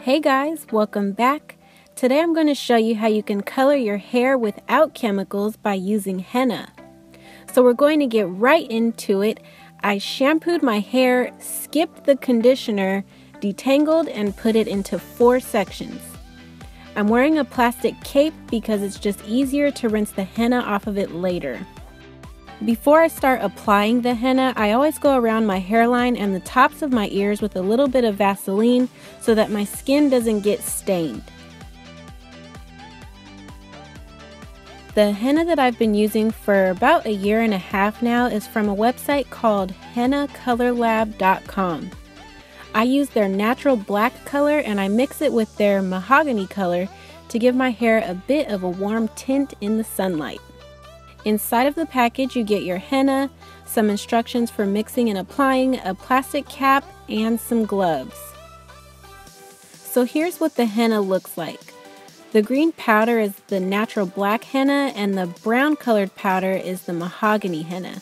Hey guys, welcome back. Today I'm going to show you how you can color your hair without chemicals by using henna. So we're going to get right into it. I shampooed my hair, skipped the conditioner, detangled, and put it into 4 sections. I'm wearing a plastic cape because it's just easier to rinse the henna off of it later. Before I start applying the henna, I always go around my hairline and the tops of my ears with a little bit of Vaseline so that my skin doesn't get stained. The henna that I've been using for about 1.5 years now is from a website called hennacolorlab.com. I use their natural black color and I mix it with their mahogany color to give my hair a bit of a warm tint in the sunlight. Inside of the package you get your henna, some instructions for mixing and applying, a plastic cap, and some gloves. So here's what the henna looks like. The green powder is the natural black henna and the brown colored powder is the mahogany henna.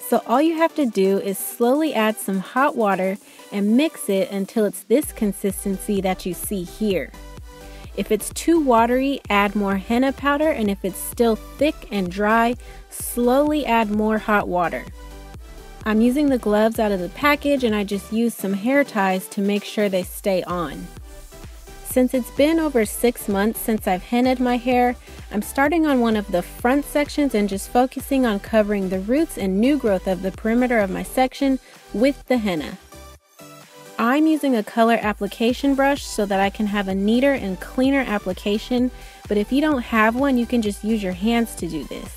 So all you have to do is slowly add some hot water and mix it until it's this consistency that you see here. If it's too watery, add more henna powder, and if it's still thick and dry, slowly add more hot water. I'm using the gloves out of the package and I just use some hair ties to make sure they stay on. Since it's been over 6 months since I've hennaed my hair, I'm starting on one of the front sections and just focusing on covering the roots and new growth of the perimeter of my section with the henna. I'm using a color application brush so that I can have a neater and cleaner application, but if you don't have one, you can just use your hands to do this.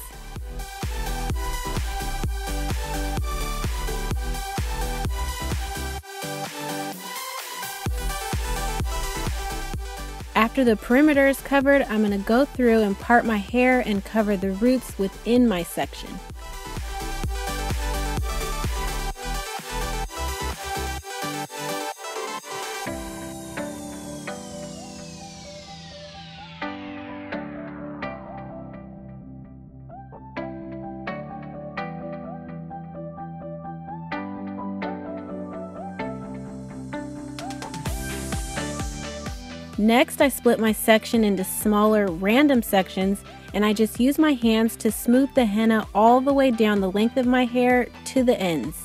After the perimeter is covered, I'm going to go through and part my hair and cover the roots within my section. Next, I split my section into smaller random sections and I just use my hands to smooth the henna all the way down the length of my hair to the ends.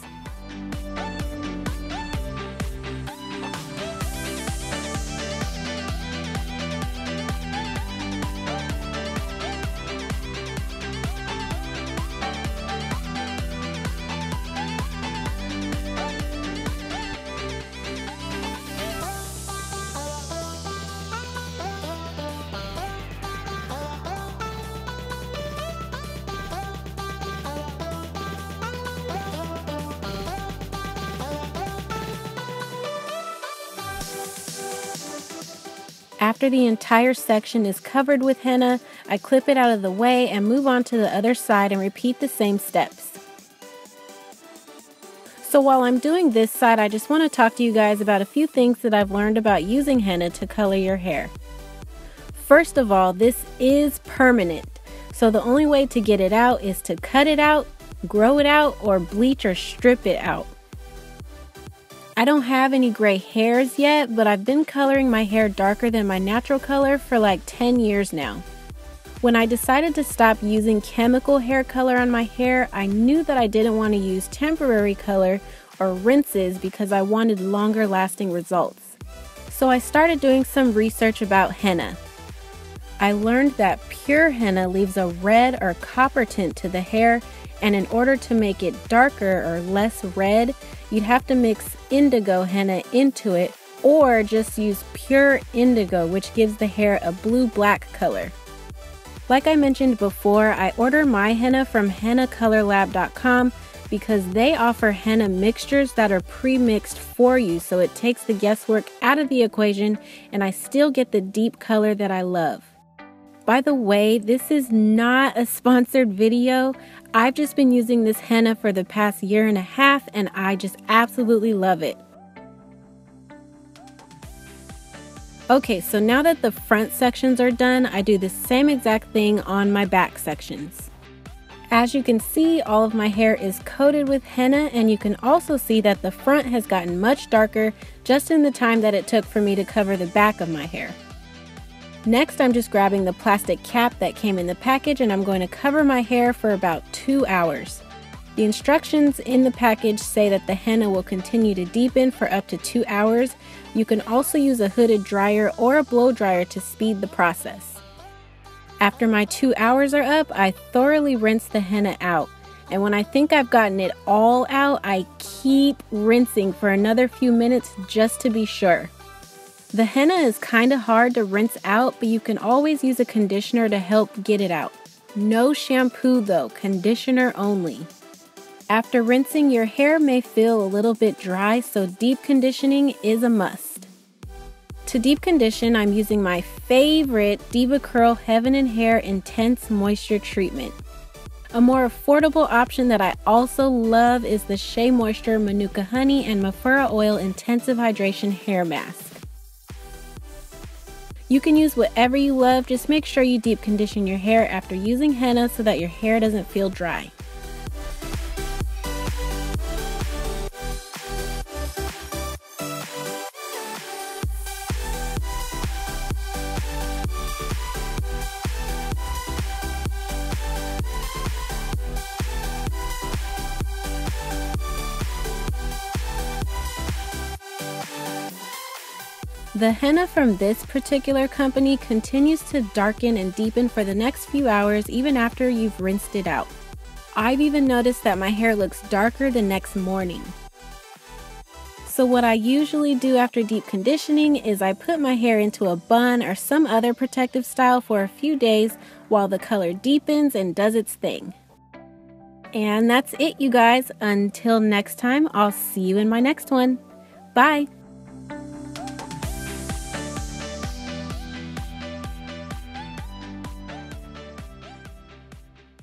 After the entire section is covered with henna, I clip it out of the way and move on to the other side and repeat the same steps. So while I'm doing this side, I just want to talk to you guys about a few things that I've learned about using henna to color your hair. First of all, this is permanent, so the only way to get it out is to cut it out, grow it out, or bleach or strip it out. I don't have any gray hairs yet, but I've been coloring my hair darker than my natural color for like 10 years now. When I decided to stop using chemical hair color on my hair, I knew that I didn't want to use temporary color or rinses because I wanted longer lasting results. So I started doing some research about henna. I learned that pure henna leaves a red or copper tint to the hair, and in order to make it darker or less red, you'd have to mix indigo henna into it or just use pure indigo, which gives the hair a blue-black color. Like I mentioned before, I order my henna from hennacolorlab.com because they offer henna mixtures that are pre-mixed for you, so it takes the guesswork out of the equation and I still get the deep color that I love. By the way, this is not a sponsored video. I've just been using this henna for the past 1.5 years and I just absolutely love it. Okay, so now that the front sections are done, I do the same exact thing on my back sections. As you can see, all of my hair is coated with henna, and you can also see that the front has gotten much darker just in the time that it took for me to cover the back of my hair. Next, I'm just grabbing the plastic cap that came in the package, and I'm going to cover my hair for about 2 hours. The instructions in the package say that the henna will continue to deepen for up to 2 hours. You can also use a hooded dryer or a blow dryer to speed the process. After my 2 hours are up, I thoroughly rinse the henna out. And when I think I've gotten it all out, I keep rinsing for another few minutes just to be sure. The henna is kind of hard to rinse out, but you can always use a conditioner to help get it out. No shampoo though, conditioner only. After rinsing, your hair may feel a little bit dry, so deep conditioning is a must. To deep condition, I'm using my favorite DevaCurl Heaven and Hair Intense Moisture Treatment. A more affordable option that I also love is the Shea Moisture Manuka Honey and Mafura Oil Intensive Hydration Hair Mask. You can use whatever you love, just make sure you deep condition your hair after using henna so that your hair doesn't feel dry. The henna from this particular company continues to darken and deepen for the next few hours even after you've rinsed it out. I've even noticed that my hair looks darker the next morning. So what I usually do after deep conditioning is I put my hair into a bun or some other protective style for a few days while the color deepens and does its thing. And that's it, you guys. Until next time, I'll see you in my next one. Bye!